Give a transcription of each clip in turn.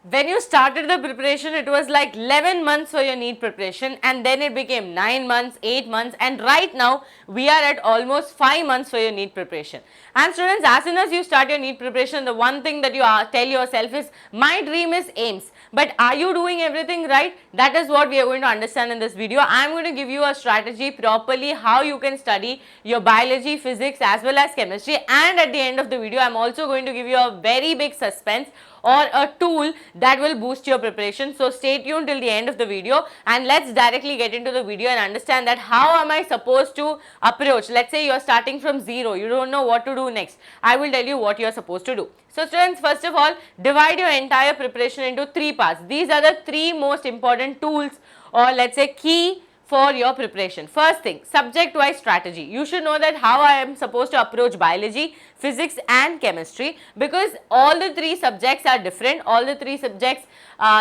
When you started the preparation, it was like 11 months for your NEET preparation, and then it became 9 months, 8 months, and right now we are at almost 5 months for your NEET preparation. And students, as soon as you start your NEET preparation, the one thing that you tell yourself is, my dream is AIIMS. But are you doing everything right? That is what we are going to understand in this video. I am going to give you a strategy properly how you can study your biology, physics as well as chemistry, and at the end of the video I am also going to give you a very big suspense or a tool that will boost your preparation. So stay tuned till the end of the video, and let's directly get into the video and understand that how am I supposed to approach. Let's say you are starting from zero, you don't know what to do next. I will tell you what you are supposed to do. So students, first of all, divide your entire preparation into 3 parts. These are the 3 most important tools, or let's say key for your preparation. First thing, subject wise strategy. You should know that how I am supposed to approach biology, physics and chemistry, because all the 3 subjects are different. All the 3 subjects,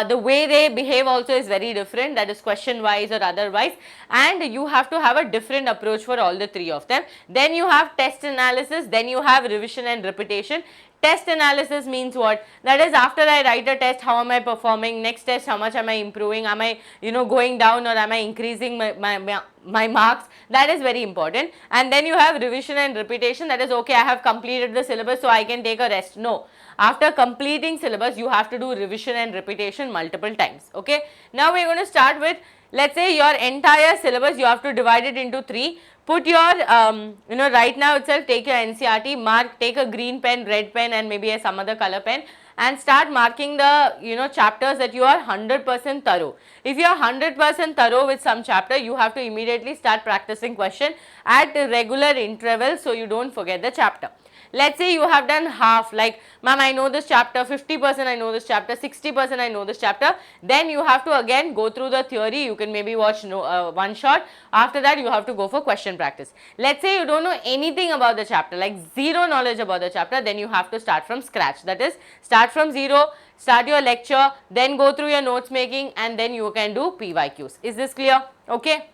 the way they behave also is very different, that is question wise or otherwise, and you have to have a different approach for all the 3 of them. Then you have test analysis, then you have revision and repetition. Test analysis means what? That is, after I write a test, how am I performing? Next test, how much am I improving? Am I, going down, or am I increasing my marks? That is very important. And then you have revision and repetition. That is, okay, I have completed the syllabus, so I can take a rest. No. After completing syllabus, you have to do revision and repetition multiple times. Okay. Now we are going to start with, let's say your entire syllabus, you have to divide it into 3. Put your, right now itself, take your NCERT, mark, take a green pen, red pen and maybe some other color pen, and start marking the, chapters that you are 100% thorough. If you are 100% thorough with some chapter, you have to immediately start practicing question at regular intervals so you don't forget the chapter. Let's say you have done half, like, ma'am, I know this chapter, 50% I know this chapter, 60% I know this chapter. Then you have to again go through the theory. You can maybe watch one shot. After that, you have to go for question practice. Let's say you don't know anything about the chapter, like zero knowledge about the chapter, then you have to start from scratch. That is, start from zero, start your lecture, then go through your notes making, and then you can do PYQs. Is this clear? Okay.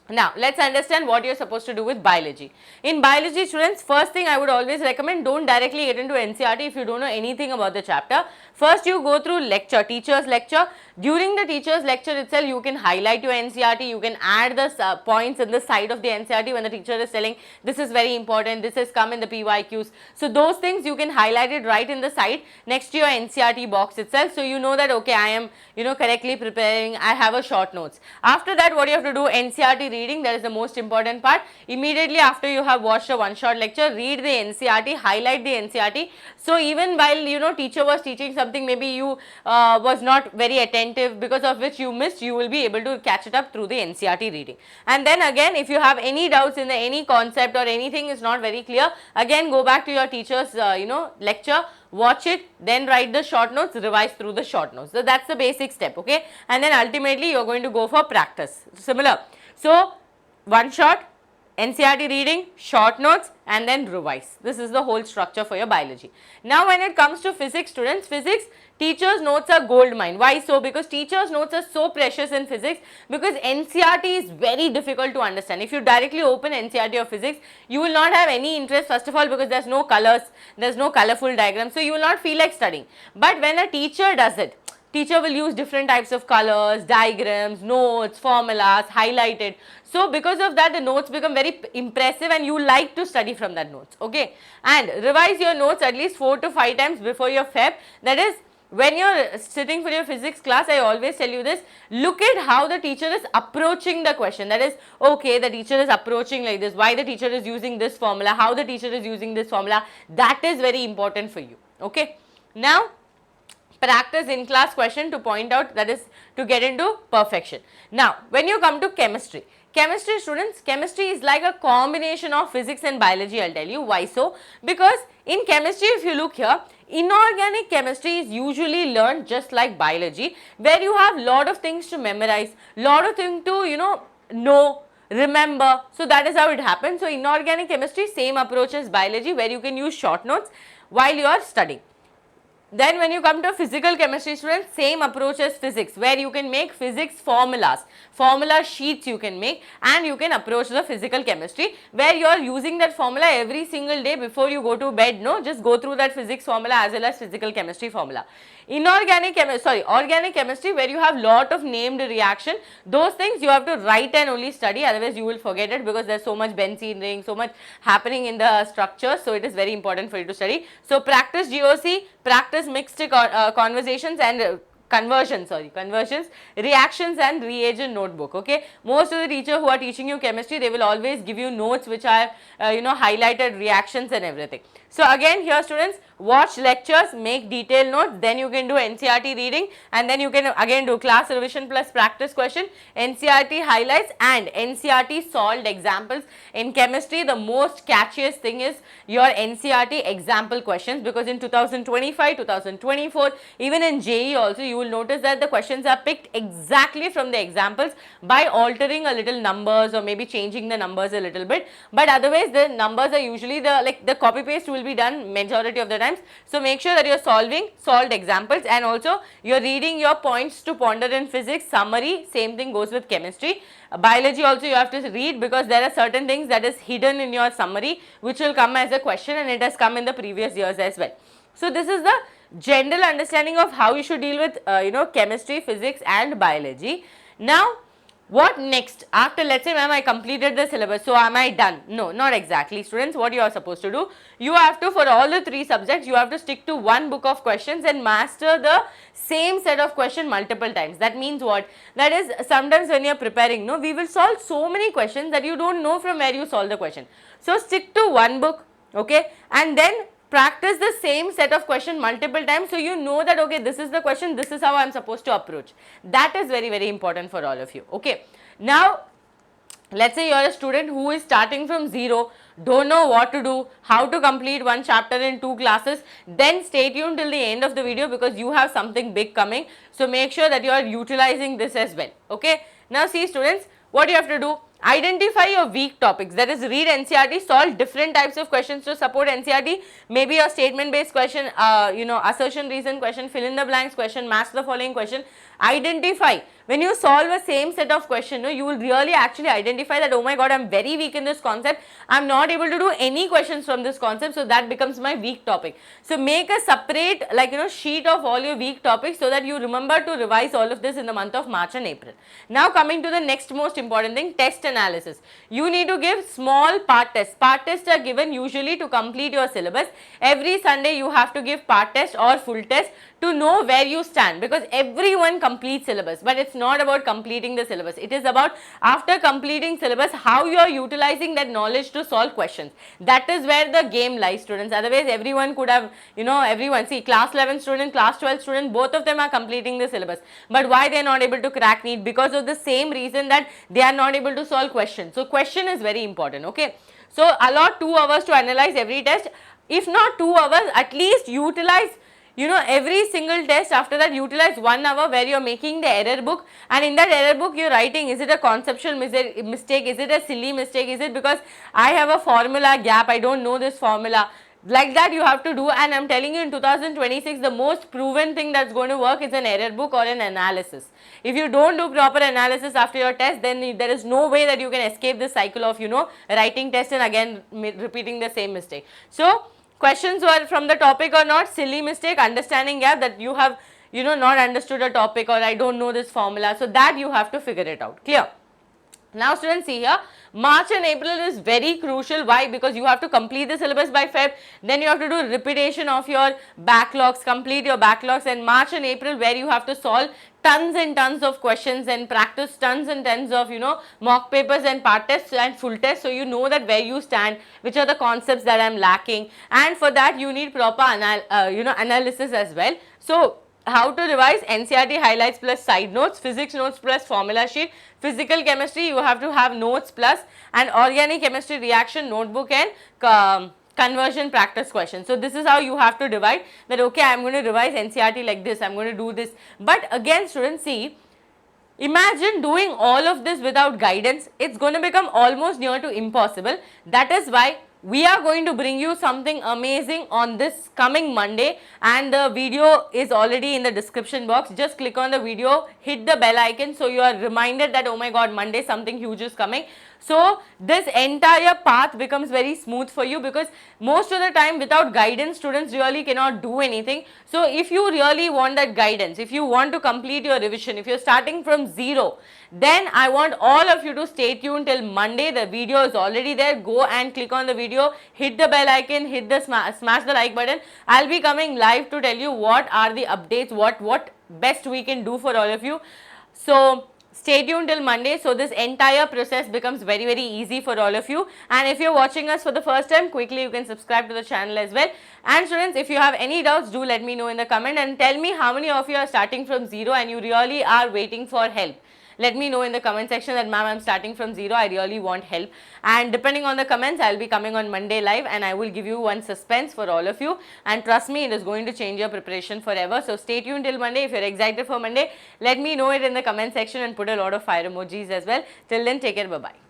Now, let's understand what you're supposed to do with biology. In biology, students, first thing I would always recommend, don't directly get into NCERT if you don't know anything about the chapter. First, you go through lecture, teacher's lecture. During the teacher's lecture itself, you can highlight your NCERT, you can add the points in the side of the NCERT when the teacher is telling, this is very important, this has come in the PYQs. So, those things you can highlight it right in the side next to your NCERT box itself. So, you know that, okay, I am, correctly preparing, I have a short notes. After that, what you have to do, NCERT reading, that is the most important part. Immediately after you have watched a one shot lecture, read the NCERT, highlight the NCERT. So even while teacher was teaching something, maybe you was not very attentive, because of which you missed, you will be able to catch it up through the NCERT reading. And then again, if you have any doubts in any concept or anything is not very clear, again go back to your teacher's lecture, watch it, then write the short notes, revise through the short notes. So that's the basic step, okay? And then ultimately you are going to go for practice. Similar. So one shot, NCERT reading, short notes, and then revise. This is the whole structure for your biology. Now when it comes to physics, students, physics, teachers notes are gold mine. Why so? Because teachers notes are so precious in physics, because NCERT is very difficult to understand. If you directly open NCERT of physics, you will not have any interest, first of all, because there's no colors, there's no colorful diagrams, so you will not feel like studying. But when a teacher does it, teacher will use different types of colors, diagrams, notes, formulas, highlighted. So because of that, the notes become very impressive and you like to study from that notes, okay? And revise your notes at least 4 to 5 times before your FEB. That is, when you're sitting for your physics class, I always tell you this, look at how the teacher is approaching the question. That is, okay, the teacher is approaching like this, why the teacher is using this formula, how the teacher is using this formula. That is very important for you, okay? Now, practice in class question to point out, that is to get into perfection. Now, when you come to chemistry, students, chemistry is like a combination of physics and biology. I'll tell you why so. Because in chemistry, if you look here, inorganic chemistry is usually learned just like biology, where you have lot of things to memorize, lot of things to know, remember. So that is how it happens. So inorganic chemistry, same approach as biology, where you can use short notes while you are studying. Then when you come to physical chemistry students, same approach as physics, where you can make physics formulas, formula sheets you can make, and you can approach the physical chemistry where you are using that formula every single day before you go to bed. No, just go through that physics formula as well as physical chemistry formula. Organic chemistry, where you have lot of named reaction, those things you have to write and only study, otherwise you will forget it, because there's so much benzene ring, so much happening in the structure, so it is very important for you to study. So practice GOC, practice mixed conversations and conversions, reactions and reagent notebook. Okay, most of the teachers who are teaching you chemistry, they will always give you notes which are highlighted reactions and everything. So again, here students, watch lectures, make detailed notes, then you can do NCERT reading, and then you can again do class revision plus practice question, NCERT highlights and NCERT solved examples. In chemistry, the most catchiest thing is your NCERT example questions, because in 2025, 2024, even in JEE also, you will notice that the questions are picked exactly from the examples by altering a little numbers or maybe changing the numbers a little bit, but otherwise the numbers are usually the copy paste will be done majority of the times. So make sure that you are solving solved examples, and also you are reading your points to ponder in physics, summary, same thing goes with chemistry. Biology also you have to read, because there are certain things that is hidden in your summary which will come as a question, and it has come in the previous years as well. So this is the general understanding of how you should deal with chemistry, physics and biology. Now what next? After, let's say ma'am, I completed the syllabus, so am I done? No, not exactly students. What you are supposed to do, you have to, for all the 3 subjects, you have to stick to one book of questions and master the same set of question multiple times. That means what? That is, sometimes when you are preparing, no, we will solve so many questions that you don't know from where you solve the question. So stick to one book, okay, and then practice the same set of question multiple times, so you know that okay, this is the question, this is how I am supposed to approach. That is very, very important for all of you. Okay, now let's say you are a student who is starting from zero, don't know what to do, how to complete one chapter in 2 classes, then stay tuned till the end of the video, because you have something big coming. So make sure that you are utilizing this as well. Okay, now see students, what you have to do, identify your weak topics, that is read NCERT, solve different types of questions to support NCERT, maybe a statement based question, assertion reason question, fill in the blanks question, match the following question. Identify, when you solve a same set of question, no, you will really actually identify that, oh my god, I am very weak in this concept, I am not able to do any questions from this concept, so that becomes my weak topic. So make a separate sheet of all your weak topics, so that you remember to revise all of this in the month of March and April. Now coming to the next most important thing, test analysis. You need to give small part tests. Part tests are given usually to complete your syllabus. Every Sunday you have to give part test or full test to know where you stand, because everyone completes syllabus, but it's not about completing the syllabus. It is about, after completing syllabus, how you are utilizing that knowledge to solve questions. That is where the game lies, students. Otherwise everyone could have, everyone, see, class 11 student, class 12 student, both of them are completing the syllabus, but why they are not able to crack NEET? Because of the same reason that they are not able to solve questions. So question is very important. Okay, so allot 2 hours to analyze every test. If not 2 hours, at least utilize every single test. After that, utilize 1 hour where you are making the error book, and in that error book you are writing, is it a conceptual mistake, is it a silly mistake, is it because I have a formula gap, I don't know this formula. Like that you have to do, and I am telling you, in 2026 the most proven thing that's going to work is an error book or an analysis. If you don't do proper analysis after your test, then there is no way that you can escape this cycle of writing test and again repeating the same mistake. So questions were from the topic or not, silly mistake, understanding gap, that you have not understood a topic, or I don't know this formula, so that you have to figure it out. Clear? Now students, see here, March and April is very crucial. Why? Because you have to complete the syllabus by Feb, then you have to do repetition of your backlogs, complete your backlogs, and March and April where you have to solve tons and tons of questions and practice tons and tons of mock papers and part tests and full tests, so you know that where you stand, which are the concepts that I am lacking, and for that you need proper analysis as well. So how to revise? NCERT highlights plus side notes, physics notes plus formula sheet, physical chemistry you have to have notes plus, and organic chemistry reaction notebook and conversion practice questions. So this is how you have to divide, that okay, I am going to revise NCERT like this, I am going to do this. But again students, see, imagine doing all of this without guidance, it's going to become almost near to impossible. That is why we are going to bring you something amazing on this coming Monday, and the video is already in the description box. Just click on the video, hit the bell icon so you are reminded that oh my god, Monday something huge is coming. So this entire path becomes very smooth for you, because most of the time without guidance students really cannot do anything. So if you really want that guidance, if you want to complete your revision, if you're starting from zero, then I want all of you to stay tuned till Monday. The video is already there. Go and click on the video, hit the bell icon, hit the smash the like button. I'll be coming live to tell you what are the updates, what best we can do for all of you. So stay tuned till Monday. So this entire process becomes very easy for all of you. And if you're watching us for the first time, quickly you can subscribe to the channel as well. And students, if you have any doubts, do let me know in the comment and tell me how many of you are starting from zero and you really are waiting for help. Let me know in the comment section that ma'am, I'm starting from zero, I really want help. And depending on the comments, I'll be coming on Monday live and I will give you one suspense for all of you. And trust me, it is going to change your preparation forever. So stay tuned till Monday. If you're excited for Monday, let me know it in the comment section and put a lot of fire emojis as well. Till then, take care. Bye-bye.